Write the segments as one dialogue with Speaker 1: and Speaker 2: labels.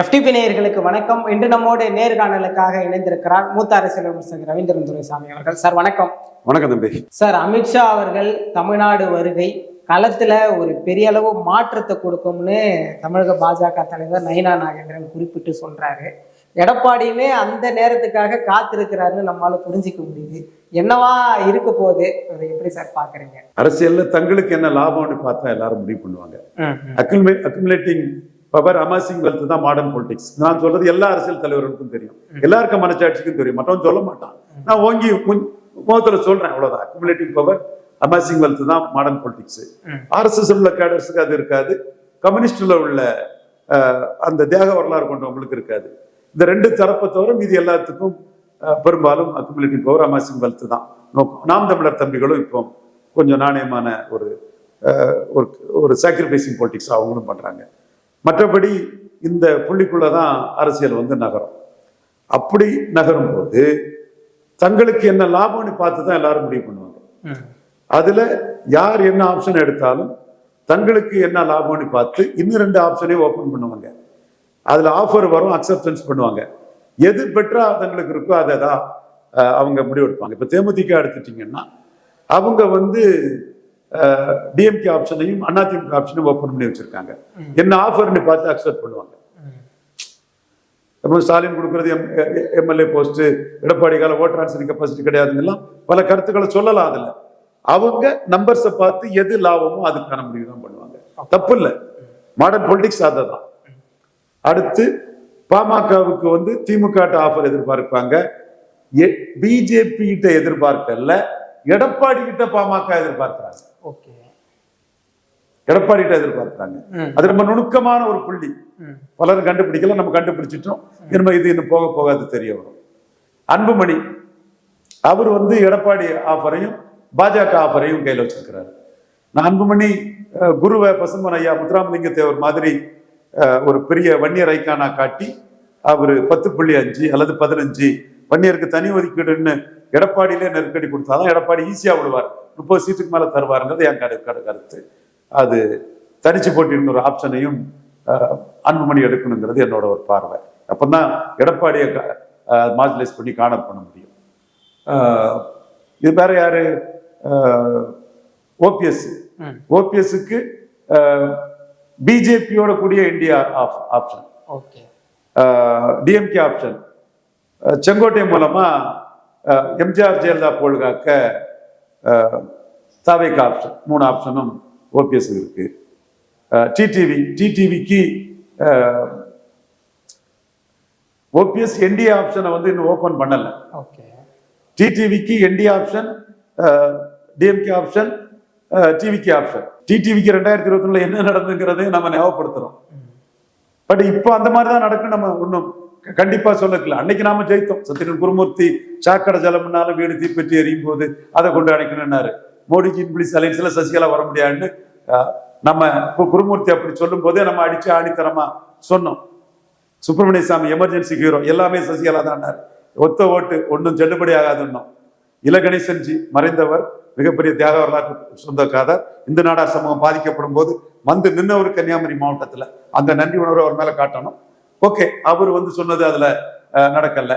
Speaker 1: FTP நேயர்களுக்கு வணக்கம். இன்று நம்மோடு நேர்காணலுக்காக இணைந்திருக்கிறார் மூத்த அரசியல் விமர்சகர் ரவீந்திரன் துரைசாமி அவர்கள். சார் வணக்கம்.
Speaker 2: வணக்கம் தம்பி.
Speaker 1: சார், அமித்ஷா அவர்கள் தமிழ்நாடு வருகை களத்துல ஒரு பெரிய அளவு மாற்றத்தை கொடுக்கும்னு தமிழக பாஜக தலைவர் நயினா நாகேந்திரன் குறிப்பிட்டு சொல்றாரு. எடப்பாடியுமே அந்த நேரத்துக்காக காத்திருக்கிறாருன்னு நம்மளால புரிஞ்சிக்க முடியுது. என்னவா இருக்க போகுது, அதை எப்படி சார் பாக்குறீங்க?
Speaker 2: அரசியல்ல தங்களுக்கு என்ன லாபம்னு பார்த்தா எல்லாரும் முடிவு பண்ணுவாங்க. அக்குமுலேட்டிங் பவர், அமாசிங் வெல்த் தான் மாடர்ன் பொலிட்டிக்ஸ். நான் சொல்றது எல்லா அரசியல் தலைவர்களுக்கும் தெரியும், எல்லாருக்கும் மனச்சாட்சிக்கும் தெரியும். மற்றவன் சொல்ல மாட்டான், நான் ஓங்கி முகத்துல சொல்றேன், அவ்வளவுதான். அக்குமுலேட்டிங் பவர், அமாசிங் வெல்த் தான் மாடர்ன் பொலிட்டிக்ஸ். RSS உள்ள கேடர்ஸுக்கு அது இருக்காது, கம்யூனிஸ்ட்ல உள்ள அந்த தியாக வரலாறு கொண்டவங்களுக்கு இருக்காது. இந்த ரெண்டு தரப்பை தவிர மீதி எல்லாத்துக்கும் பெரும்பாலும் அக்குமுலேட்டிங் பவர், அமாசிங் வெல்த் தான் நோக்கம். நாம் தமிழர் தம்பிகளும் இப்போ கொஞ்சம் நாணயமான ஒரு சாக்ரிஃபைசிங் பொலிட்டிக்ஸ் அவங்களும் பண்றாங்க. மற்றபடி இந்த புள்ளிக்குள்ளதான் அரசியல் நகரும். அப்படி நகரும் போது தங்களுக்கு என்ன லாபம்னு பார்த்து தான் எல்லாரும் முடிவு பண்ணுவாங்க. அதுல யார் என்ன ஆப்ஷன் எடுத்தாலும் தங்களுக்கு என்ன லாபம்னு பார்த்து இன்னும் 2 ஆப்ஷனையும் ஓபன் பண்ணுவாங்க. அதுல ஆஃபர் வரும், அக்செப்டன்ஸ் பண்ணுவாங்க. எது பெட்டரா தங்களுக்கு இருக்கோ அதை தான் அவங்க முடிவெடுப்பாங்க. இப்ப தேமுதிக எடுத்துட்டீங்கன்னா அவங்க டிஎம்கே ஆப்ஷனையும் அதிமுக ஆப்ஷனையும் ஓபன் பண்ணி வச்சிருக்காங்க. என்ன ஆஃபர்னு பார்த்து அக்செப்ட் பண்ணுவாங்க. ஸ்டாலின் கொடுக்கறது எம்எல்ஏ போஸ்ட், எடப்பாடி கால ஓட்டர் ஆன்சரிங் கெப்பாசிட்டி கிடையாதுங்கெல்லாம் பல கருத்துக்களை சொல்லலாம். அதுல அவங்க நம்பர்ஸை பார்த்து எது லாபமோ அதுக்கான முடிவு தான் பண்ணுவாங்க. தப்பு இல்லை, மாடர்ன் பொலிட்டிக்ஸ் அதுதான். அடுத்து பாமகவுக்கு திமுக ஆஃபர் எதிர்பார்ப்பாங்க, பிஜேபி கிட்ட எதிர்பார்க்கல, எடப்பாடி கிட்ட பாமக எதிர்பார்க்கிறாங்க. எடப்பாடி கிட்ட எதிர்பார்க்கிறாங்க. அது ரொம்ப நுணுக்கமான ஒரு புள்ளி, பலரும் கண்டுபிடிக்கல, நம்ம கண்டுபிடிச்சிட்டோம். இது இன்னும் போக போக அது தெரிய வரும். அன்புமணி அவர் எடப்பாடி ஆஃபரையும் பாஜக ஆஃபரையும் கையில் வச்சிருக்கிறாரு. நான் அன்புமணி குருவை பசும்பன் ஐயா முத்துராமலிங்க தேவர் மாதிரி ஒரு பெரிய வன்னியர் ஐக்கானா காட்டி அவர் 10.5 அல்லது 15 வன்னியருக்கு தனி ஒதுக்கீடுன்னு எடப்பாடியிலே நெருக்கடி கொடுத்தாதான் எடப்பாடி ஈஸியா விடுவார், 30 சீட்டுக்கு மேல தருவாருங்கிறது என் கருத்து. அது தனிச்சு போட்டிருந்த ஒரு ஆப்ஷனையும் அன்புமணி எடுக்கணுங்கிறது என்னோட ஒரு பார்வை. அப்பதான் எடப்பாடியை மாடுலேட் பண்ணி கார்னர் பண்ண முடியும். இது வேற யாரு? ஓபிஎஸ்க்கு பிஜேபியோட கூடிய India option, DMK option, Sengottai மூலமா எம்ஜிஆர் ஜெயலலிதா போல்காக்க தாவேகா ஆப்ஷன், 3 ஆப்ஷனும் ஓபிஎஸ் இருக்கு. டிடிவிக்கு ஓபிஎஸ் என்டிஏ ஆப்ஷனை இன்னும் ஓபன் பண்ணல. டிடிவிக்கு NDA option, DMK option, TVK option. டிடிவிக்கு 2021 என்ன நடந்துங்கிறதையும் நம்ம ஞாபகப்படுத்துறோம். பட் இப்போ அந்த மாதிரிதான் நடக்கும். நம்ம ஒன்றும் கண்டிப்பா சொல்லல. அன்னைக்கு நாம ஜெயித்தோம். சத்தியன் குருமூர்த்தி சாக்கடை ஜலம்னாலும் வீடு தீப்பற்றி எறியும் போது அதை கொண்டு அணைக்கணும்னாரு. மோடிஜியின் பிளிஸ் அலைன்ஸ்ல சசிகலா வர முடியாதுன்னு நம்ம குருமூர்த்தி அப்படி சொல்லும் போதே நம்ம அடிச்சு ஆணித்தரமா சொன்னோம். சுப்பிரமணிய சாமி எமர்ஜென்சி ஹீரோ, எல்லாமே சசிகலா தான். ஒத்த ஓட்டு ஒன்றும் செல்லுபடி ஆகாதுன்னோம். இலகணேசன் ஜி மறைந்தவர், மிகப்பெரிய தியாக வரலாற்று சொந்தக்காரர். இந்து நாடார் சமூகம் பாதிக்கப்படும் போது நின்னவர் கன்னியாகுமரி மாவட்டத்துல. அந்த நன்றி உணர்வு அவர் மேல காட்டணும். ஓகே, அவர் சொன்னது அதுல நடக்கல.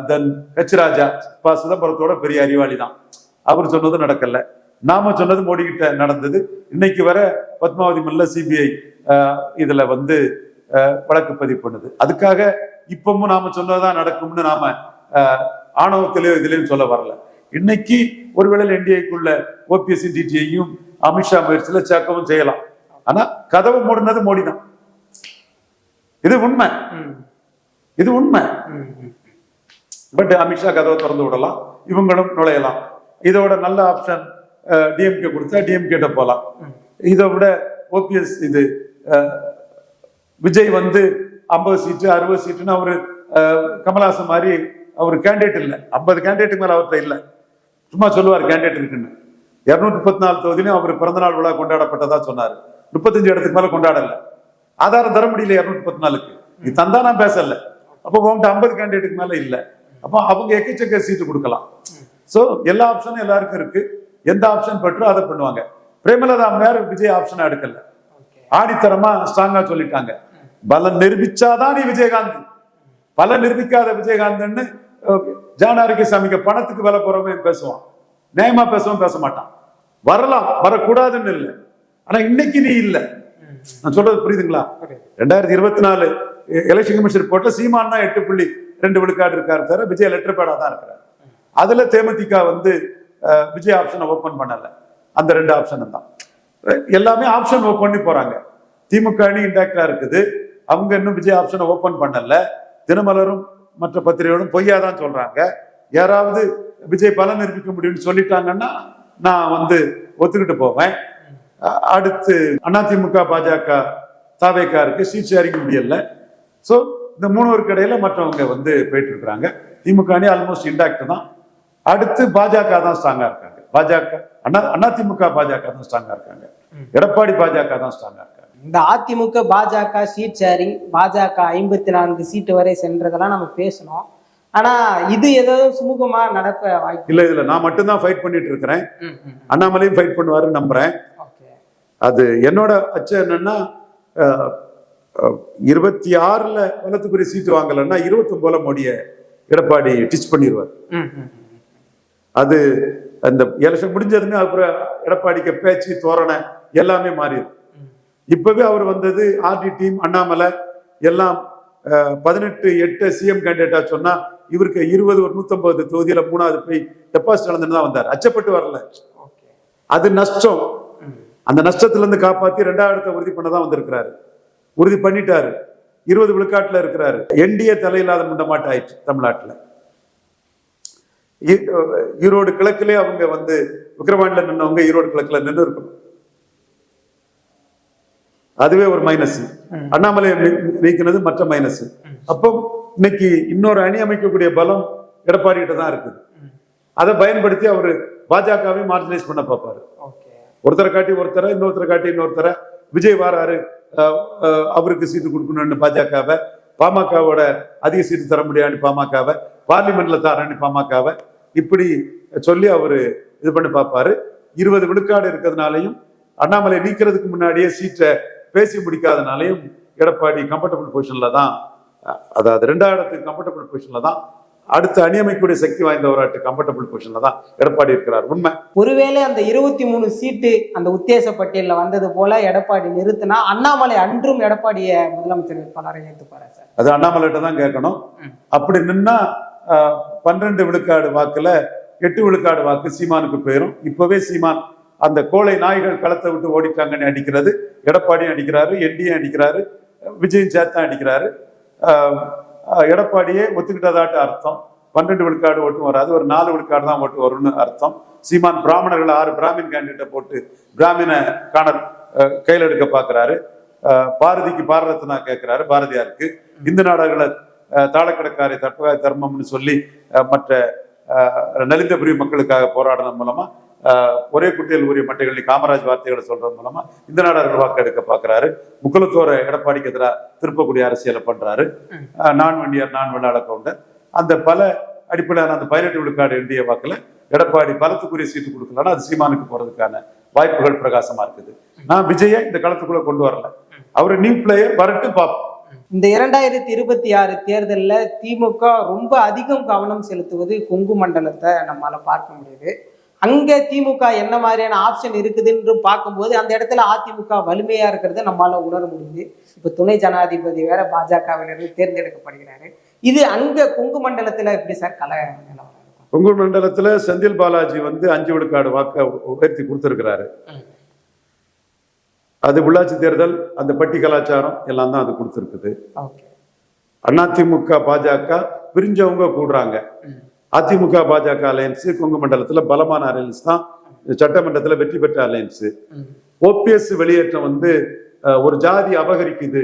Speaker 2: தென் ஹெச் ராஜா சிதம்பரத்தோட பெரிய அறிவாளி தான், அவர் சொன்னது நடக்கல. நாம சொன்னது மோடி கிட்ட நடந்தது. இன்னைக்கு வர பத்மாவதி மல்ல சிபிஐ இதுல வழக்கு பதிவு பண்ணுது. அதுக்காக இப்பவும் நாம சொன்னதுதான் நடக்கும்னு நாம ஆணவத்திலேயோ இதுலயும் சொல்ல வரல. இன்னைக்கு ஒருவேளை என்டிஏக்குள்ள ஓபிஎஸ் டிடிஐயும் அமித்ஷா முயற்சியில சேர்க்கவும் செய்யலாம். ஆனா கதவை மூடினது மோடி தான். இது உண்மை. பட் அமித்ஷா கதவை திறந்து விடலாம், இவங்களும் நுழையலாம். இதோட நல்ல ஆப்ஷன் டிஎம்கே கொடுத்தா டிஎம்கே போலாம். இதை விட ஓபிஎஸ் விஜய் 50 சீட்டு 60 சீட்டுன்னு அவரு கமல்ஹாசன் மாதிரி அவர் கேண்டிடேட் இல்லை. 50 கேண்டிடேட்டுக்கு மேல அவர்கிட்ட இல்லை. சும்மா சொல்லுவார் கேண்டிடேட் இருக்குன்னு. 234 தொகுதியிலும் அவர் பிறந்தநாள் விழா கொண்டாடப்பட்டதா சொன்னார். 35 இடத்துக்கு மேல கொண்டாடல. ஆதாரம் தர முடியல 234க்கு. நீ தந்தா நான் பேசல. அப்போ உங்கள்கிட்ட 50 கேண்டிடேட்டுக்கு மேல இல்லை. அப்போ அவங்க எக்கச்சக்க சீட்டு கொடுக்கலாம். ஸோ எல்லா ஆப்ஷனும் எல்லாருக்கும் இருக்கு. எந்த ஆப்ஷன் பெற்றோ அதை பண்ணுவாங்க. பிரேமலதா அம்மையார் விஜய் ஆப்ஷனை எடுக்கல, ஆடித்தரமா ஸ்ட்ராங்கா சொல்லிட்டாங்க. பலம் நிரூபிச்சாதான் நீ விஜயகாந்த். பலம் நிரூபிக்காத விஜயகாந்த்னு ஜான் ஆரோக்கியசாமிக்கு பணத்துக்கு விலை போறவன் பேசுவான், நியாயமா பேசவும் பேச மாட்டான். வரலாம், வரக்கூடாதுன்னு இல்லை, ஆனா இன்னைக்கு நீ இல்லை. நான் சொல்றது புரியுதுங்களா? 2024 எலெக்ஷன் கமிஷன் ரிப்போர்ட்ல சீமான் தான் 8.2 விழுக்காடு இருக்காரு தவிர விஜய் லெட்டர் பேடா தான் இருக்கிறார். அதுல தேமுதிக வந்து விஜய் ஆப்ஷனை ஓபன் பண்ணல. அந்த 2 ஆப்ஷன் தான், எல்லாமே ஆப்ஷன் ஓபன் பண்ணி போறாங்க. திமுக அணி இன்டாக்டா இருக்குது, அவங்க இன்னும் விஜய் ஆப்ஷனை ஓபன் பண்ணல. தினமலரும் மற்ற பத்திரிகைகளும் பொய்யாதான் சொல்றாங்க. யாராவது விஜய் பலன் நிரூபிக்க முடியும்னு சொல்லிட்டாங்கன்னா நான் வந்து ஒத்துக்கிட்டு போவேன். அடுத்து அதிமுக பாஜக தாவேக்காருக்கு சீட் ஷேரிங் முடியல. ஸோ இந்த 3 பேருக்கு இடையில மற்றவங்க வந்து போயிட்டு இருக்கிறாங்க. திமுக அணி ஆல்மோஸ்ட் இன்டாக்ட் தான். அடுத்து பாஜக தான் ஸ்ட்ராங்கா இருக்காங்க. பாஜக அதிமுக பாஜக தான் ஸ்ட்ராங்கா இருக்காங்க. எடப்பாடி பாஜக தான் ஸ்ட்ராங்கா இருக்காங்க.
Speaker 1: இந்த அதிமுக பாஜக சீட் ஷேரிங், பாஜக 54 சீட்டு வரை சென்றதெல்லாம் நம்ம பேசணும். ஆனா இது ஏதாவது சுமூகமா நடக்க வாய்ப்பு
Speaker 2: இல்ல. இதுல நான் மட்டும்தான் ஃபைட் பண்ணிட்டு இருக்கிறேன். அண்ணாமலையும் ஃபைட் பண்ணுவாருன்னு நம்புறேன். அது என்னோட அச்சம் என்னன்னா 26ல வலத்துக்குரிய சீட்டு வாங்கலன்னா 29 மோடிய எடப்பாடி டிச் பண்ணிடுவார். அது அந்த எலெக்ஷன் முடிஞ்சதுமே அப்புறம் எடப்பாடிக்கு பேச்சு தோரணை எல்லாமே மாறிடும். இப்பவே அவர் வந்தது ஆர்டி டீம் அண்ணாமலை எல்லாம் 18-8 சிஎம் கேண்டிடேட்டா சொன்னா இவருக்கு 20 ஒரு 150 தொகுதியில 3வது போய் டெபாசிட் இழந்துன்னு தான் வந்தார். அச்சப்பட்டு வரல. அது நஷ்டம். அந்த நஷ்டத்துல இருந்து காப்பாத்தி 2வது உறுதி பண்ணதான் வந்திருக்கிறாரு. உறுதி பண்ணிட்டாரு. 20 விழுக்காட்டுல இருக்கிறாரு. என்டிஏ தலையில்லாத முண்டமாட்ட ஆயிடுச்சு தமிழ்நாட்டுல. ஈரோடு கிழக்குலே அவங்க வந்து விக்கிரவாண்டில நின்னவங்க ஈரோடு கிழக்குல நின்று இருக்கணும். அதுவே ஒரு மைனஸ். அண்ணாமலை நீக்கினது மற்ற மைனஸ். அப்போ இன்னைக்கு இன்னொரு அணி அமைக்கக்கூடிய பலம் எடப்பாடி கிட்ட தான் இருக்குது. அதை பயன்படுத்தி அவரு பாஜகவை மார்ஜினைஸ் பண்ண பார்ப்பாரு. ஒருத்தரை காட்டி ஒருத்தரை, இன்னொருத்தரை காட்டி இன்னொருத்தரை. விஜய் வாராரு, அவருக்கு சீட்டு கொடுக்கணும்னு பாஜகவை, பாமகவோட அதிக சீட்டு தர முடியாதுன்னு பாமகவை, பார்லிமெண்ட்ல தரேன்னு பாமகவை, இப்படி சொல்லி அவரு இது பண்ணி பார்ப்பாரு. 20 விழுக்காடு இருக்கிறதுனாலையும் அண்ணாமலை நீக்கிறதுக்கு முன்னாடியே சீட்டை பேசி முடிக்காதனாலையும் எடப்பாடி கம்ஃபர்டபுள் பொசிஷன்ல தான், அதாவது 2வது கம்ஃபர்டபுள் பொசிஷன்ல தான், அடுத்த அணியமைக்கூடிய சக்தி வாய்ந்தவராட்டு கம்ஃபர்டபுள் பொசிஷன்ல தான் எடப்பாடி இருக்கிறார். உண்மை.
Speaker 1: ஒருவேளை அந்த 23 சீட்டு அந்த உத்தேச பட்டியல்ல வந்தது போல எடப்பாடி நிறுத்தினா அண்ணாமலை அன்றும் எடப்பாடிய முதலமைச்சர் வேட்பாளரை ஏற்றுப்பாரு சார்?
Speaker 2: அது அண்ணாமலைகிட்ட தான் கேட்கணும். அப்படி நின்னா 12 விழுக்காடு வாக்குல 8 விழுக்காடு வாக்கு சீமானுக்கு போயிடும். இப்பவே சீமான் அந்த கோழை நாய்கள் களத்தை விட்டு ஓடிட்டாங்கன்னு அடிக்கிறது. எடப்பாடியும் அடிக்கிறாரு, என்டியும் அடிக்கிறாரு, விஜயும் சேர்த்தா அடிக்கிறாரு. எடப்பாடியே ஒத்துக்கிட்டதாட்டு அர்த்தம். 12 விழுக்காடு ஓட்டு வராது, ஒரு 4 விழுக்காடு தான் ஓட்டு வரும்னு அர்த்தம். சீமான் பிராமணர்கள் 6 பிராமின் கேண்டிடேட்டை போட்டு பிராமின காணல் கையில் எடுக்க பாக்குறாரு. பாரதிக்கு பாரரத்னா கேட்கிறாரு, பாரதியாருக்கு. இந்து நாடகங்களை தாளக்கடக்காரை தற்பகாய தர்மம்னு சொல்லி மற்ற நலிந்த பிரிவு மக்களுக்காக போராடுறது மூலமா, ஒரே குட்டியில் உரிய மட்டைகளில் காமராஜ் வார்த்தைகளை சொல்றது மூலமா இந்த நாடார்கள் வாக்கு எடுக்க பாக்குறாரு. முக்குலத்தோர எடப்பாடிக்கு எதிராக திருப்பக்கூடிய அரசியலை பண்றாரு. நான் வண்டியார், நான் வெள்ளாள கவுண்டர், அந்த பல அடிப்படையான அந்த 18 விழுக்காடு என்டிஏ வாக்குல எடப்பாடி பலத்துக்குரிய சீட்டு கொடுக்கலன்னா அது சீமானுக்கு போறதுக்கான வாய்ப்புகள் பிரகாசமா இருக்குது. நான் விஜய இந்த களத்துக்குள்ள கொண்டு வரல, அவரு நியூ பிளேயர் வரட்டு பார்ப்போம்.
Speaker 1: இந்த 2026 தேர்தலில் திமுக ரொம்ப அதிகம் கவனம் செலுத்துவது கொங்கு மண்டலத்தை நம்மளால பார்க்க முடியுது. அங்க திமுக என்ன மாதிரியான ஆப்ஷன் இருக்குதுன்னு பார்க்கும்போது அந்த இடத்துல அதிமுக வலிமையா இருக்கிறத நம்மளால உணர முடியுது. இப்ப துணை ஜனாதிபதி வேற பாஜகவிலிருந்து தேர்ந்தெடுக்கப்படுகிறாரு. இது அங்க கொங்கு மண்டலத்துல எப்படி சார் நிலவரம்?
Speaker 2: கொங்கு மண்டலத்துல செந்தில் பாலாஜி வந்து 5 விழுக்காடு வாக்க உயர்த்தி கொடுத்திருக்கிறாரு. அது உள்ளாட்சி தேர்தல், அந்த பட்டி கலாச்சாரம் எல்லாம் தான் அது கொடுத்துருக்குது. அதிமுக பாஜக பிரிஞ்சவங்க கூடுறாங்க. அதிமுக பாஜக அலையன்ஸ் கொங்கு மண்டலத்துல பலமான அலையன்ஸ் தான், சட்டமன்றத்துல வெற்றி பெற்ற அலையன்ஸ். ஓபிஎஸ் வெளியேற்றம் வந்து ஒரு ஜாதி அபகரிக்குது,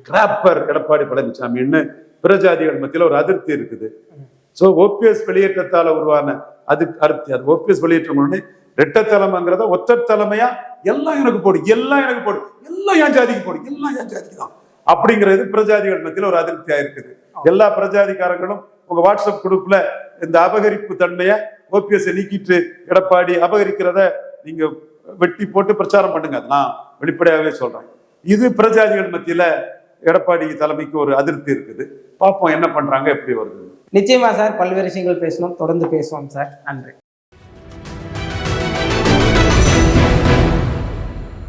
Speaker 2: கிராப்பர் எடப்பாடி பழனிசாமின்னு பிற ஜாதிகள் மத்தியில் ஒரு அதிருப்தி இருக்குது. சோ ஓபிஎஸ் வெளியேற்றத்தால உருவான அது அருப்தி. அது ஓபிஎஸ் வெளியேற்றம் ரெட்ட தலைமைங்கிறத ஒத்த தலைமையா எல்லாம் எனக்கு போடு, எல்லாம் எனக்கு போடு, எல்லாம் என் ஜாதிக்கு போடு, எல்லாம் என் ஜாதிக்கு தான் அப்படிங்கிறது பிரஜாதிகள் மத்தியில் ஒரு அதிருப்தியா இருக்குது. எல்லா பிரஜாதிகாரங்களும் உங்க வாட்ஸ்அப் குரூப்ல இந்த அபகரிப்பு தன்மையை ஓபிஎஸ் நீக்கிட்டு எடப்பாடி அபகரிக்கிறத நீங்க வெட்டி போட்டு பிரச்சாரம் பண்ணுங்க. நான் வெளிப்படையாகவே சொல்றேன். இது பிரஜாதிகள் மத்தியில எடப்பாடி தலைமைக்கு ஒரு அதிருப்தி இருக்குது. பார்ப்போம் என்ன பண்றாங்க, எப்படி வருது.
Speaker 1: நிச்சயமா சார், பல்வேறு விஷயங்கள் பேசணும், தொடர்ந்து பேசுவோம் சார். நன்றி.